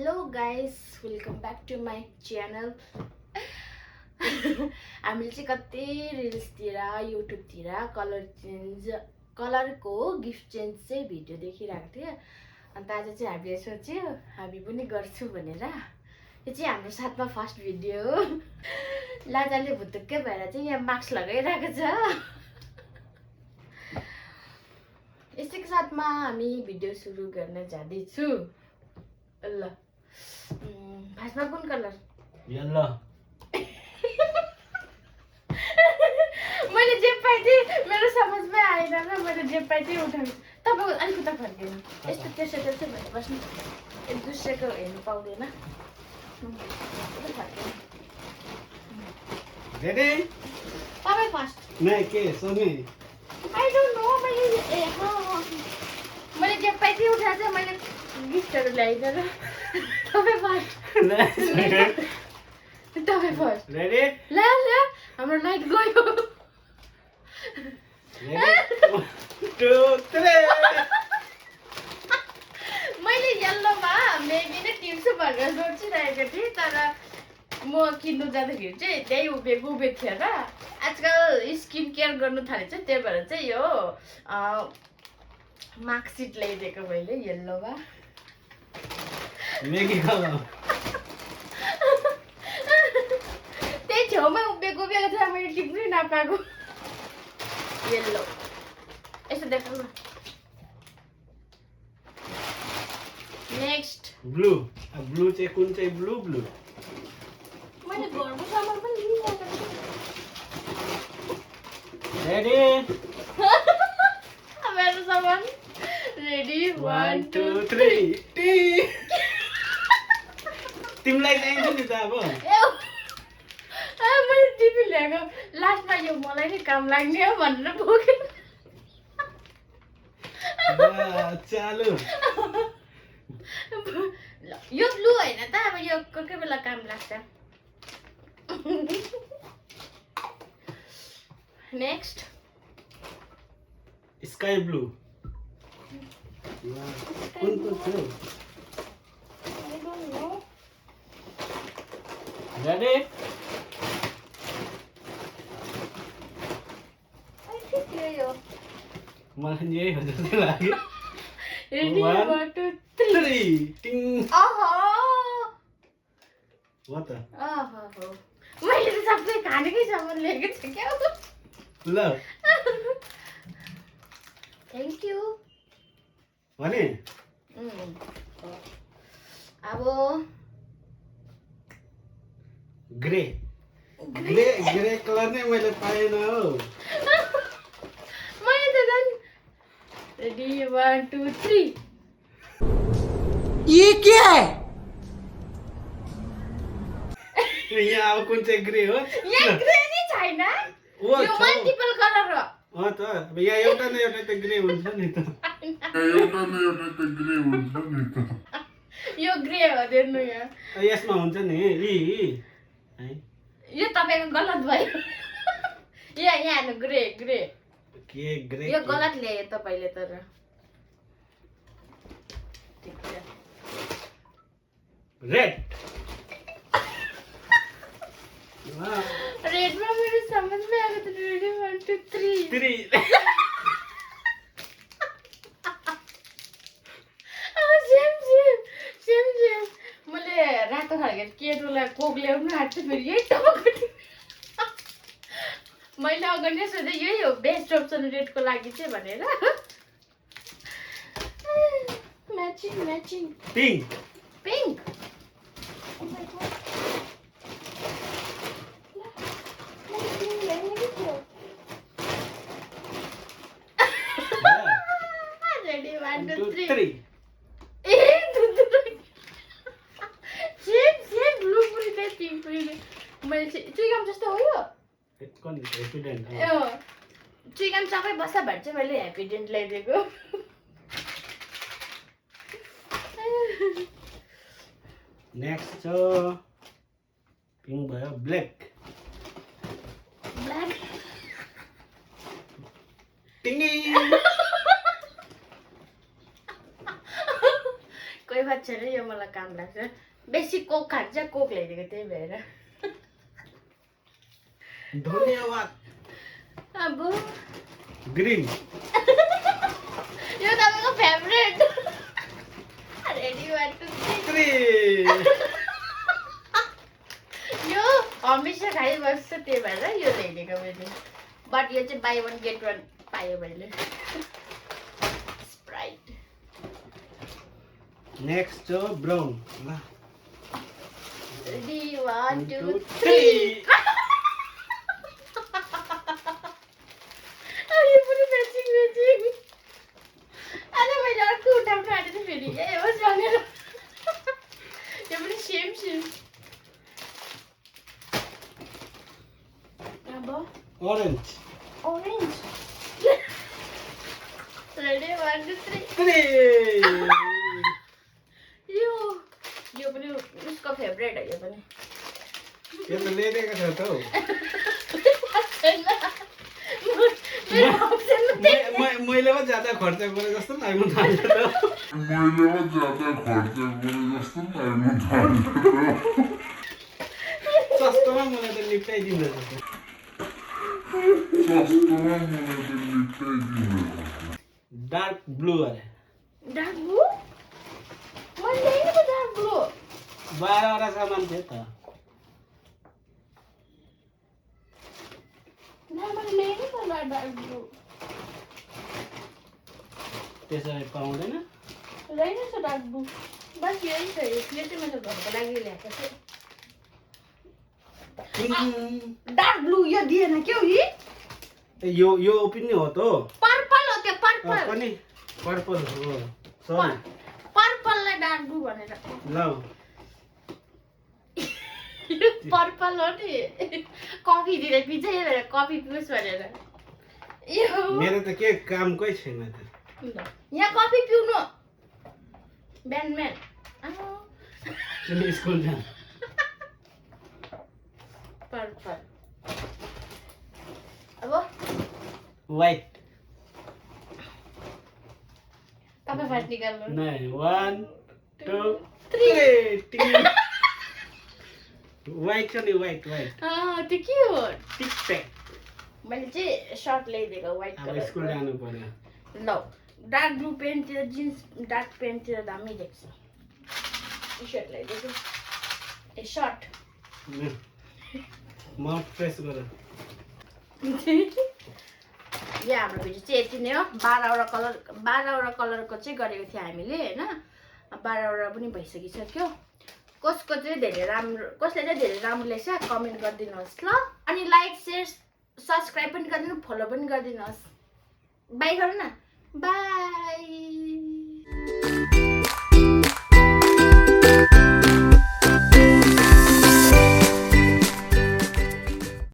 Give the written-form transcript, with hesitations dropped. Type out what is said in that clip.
Hello guys, welcome back to my channel. हामीले चाहिँ कति रिल्सतिर युट्युबतिर कलरको गिफ्ट चेन्ज चाहिँ भिडियो देखिरहेको थिएँ। अन्त आज चाहिँ हामीले सोच्यो हामी पनि गर्छु भनेर। यो चाहिँ हाम्रो साथमा फर्स्ट भिडियो हो। लाजाले भुतुक्कै भएर चाहिँ यहाँ मास्क लगाइरहेको छ। यसैको साथमा हामी भिडियो सुरु गर्न जाँदैछु। ल फर्स्टमा कुन कलर? येलो। मैले जे पाएँ त्यही मेरो समझमै आएन र मैले जे पाएँ त्यही उठाएको। तपाईँ अलिक उता फर्किनु। यस्तो तेर्सो भएर बस्नु। एक दुसरेको हेर्नु पाउँदैन। रेडी? तपाईँ फर्स्ट। नहीं के सोनी। I don't know. मैले जे पाएँ त्यही उठाएको छ। मैले गिफ्टहरू ल्याइदिएर। तपाईँ फर्स्ट। तपाईँ फर्स्ट। रेडी? ल हाम्रो लाइट गयो। रेडी? 1 2 3। मैले येल्लोमा मेबी नै टिप्छु भनेर सोचिरहेको थिएँ, तर म किन्नु जाँदाखेरि चाहिँ त्यही उभिएको थियो र। आजकल स्किन केयर गर्नु थालेछ, त्यही भएर चाहिँ यो मार्कसिट ल्याइदिएको मैले येल्लोमा। मैगी खाऊ। त्यही छेउमा उभिएको छ, मैले टिप्नै नपाएको। येल्लो यसो देखाउ न। Next blue. ब्लू चाहिँ कुन चाहिँ ब्लू? ब्लू मैले घरको सामान पनि लिइरहेको छु। रेडी? मेरो सामान रेडी। 1 2 3 तिमीलाई चाहिन्छ नि त अब। मैले टिफिन ल्याएको, लास्टमा यो मलाई नै काम लाग्ने हो भनेर बोकेँ। चालु। यो ब्लू होइन त, अब यो कोही कोही बेला काम लाग्छ। Next sky blue. कुन थियो? रेडी? मलाई यही हो जस्तो लाग्यो। रेडी 1 2 3 टिङ। हो त। मैले त सबै खानेकै सामान लिएको छु क्या। ल थ्याङ्क यू भने अब ग्रे। ग्रे कलर नै मैले पाएन हो। मैले त झन् रेडी 1 2 3। ये क्या है? यहाँ अब कुन चाहिँ ग्रे हो? यहाँ ग्रे नै छैन, यो मल्टिपल कलर हो। हो त, अब यहाँ एउटा न एउटा त ग्रे हुन्छ नि त। यो ग्रे हो, हेर्नु यहाँ। यसमा हुन्छ नि है। यो तपाईको गलत भयो। यहाँ हेर्नु, ग्रे ग्रे। के ग्रे? यो गलत ल्यायो तपाईले तर। रेड। रेडमा मेरो समझमै आएको त। रेडी 1 2 3। 3 सेम मैले रातो खालको केटोलाई कोक ल्याउनु आँट्छु, फेरि यही टपक। मैले अगाडि नै सोधेँ यही हो बेस्ट अप्सन रेडको लागि चाहिँ भनेर। Matching pink. Pink. Ready 1 2 3। Same blue पनि त्यही पिङ्क पनि। मैले चुइगम जस्तो हो यो। चुइगम सबै बस्छ भने चाहिँ मैले ह्याप्पीडेन्ट ल्याइदिएको। नेक्स्ट छ पिङ्क भयो, ब्ल्याक। कोही बात छैन यो मलाई काम लाग्छ बेसी कोक खान्छ कोक ल्याइदिएको त्यही भएर धन्यवाद अब ग्रीन यो तपाईँको फेभरेट रेडी 1 2 3 यो हमेसा खाइबस्छ त्यही भएर यो ल्याइदिएको मैले बट यो चाहिँ बाई 1 गेट 1 पायो मैले स्प्राइट नेक्स्ट हो ब्राउन ल रेडी 1 2 3 अरे पनि म्याचिङ अरे मैले अर्को उठाउनु आँटेको थिएँ फेरि ए होस् भनेर यो पनि सेम अब orange orange ready 1 2 3 यो पनि उसको फेभरेट हो यो पनि यो त ल्याइदिएको छ त हौ मैले पो ज्यादा खर्च गरे जस्तो लाग्नु थाल्यो त सस्तोमा मलाई त निप्टाइदिँदैछ डार्क ब्लू अरे डार्क ब्लू मैले ल्याएको त डार्क ब्लू 12 वटा सामान थियो त मैले ल्याएको त डार्क ब्लू त्यसरी पाउँदैन ल्याएको छ डार्क ब्लू बस यही छ यसले चाहिँ मैले घरको लागि ल्याएको थिएँ डार्क ब्लू यो दिएन के हो यो पनि हो त पर्पल हो त्यो पर्पल पनि पर्पल हो सरी पर्पललाई डार्क ब्लू भनेर ल पर्पल हो नि कफी दिएर पिन्छ यही भएर कफी पिउस् भनेर मेरो त के कामकै छैन त यहाँ कफी पिउनु बिहान स्कुल जान पर्पल अब व्हाइट तपाईँ फाइट निकाल्नु नहीं 1 2 3 व्हाइट छ नि व्हाइट त्यो के हो टिक ट्याक मैले चाहिँ सर्ट ल्याइदिएको व्हाइट अब कलर स्कुल जानु पर्यो ल डार्क ब्लू पेन्टतिर जिन्स डार्क पेन्टतिर दामी देख्छ टी सर्ट ल्याइदिएको ए सर्ट माउथ फ्रेस गर यहाँ हाम्रो भिडियो चाहिँ यति नै हो 12वटा कलरको चाहिँ गरेको थियो हामीले होइन 12वटा पनि भइसकिसक्यो कसको चाहिँ धेरै राम्रो कसले चाहिँ धेरै राम्रो लेख्छ कमेन्ट गरिदिनुहोस् ल अनि लाइक सेयर सब्सक्राइब पनि गरिदिनु फलो पनि गरिदिनुहोस् बाई गर्नु न बाई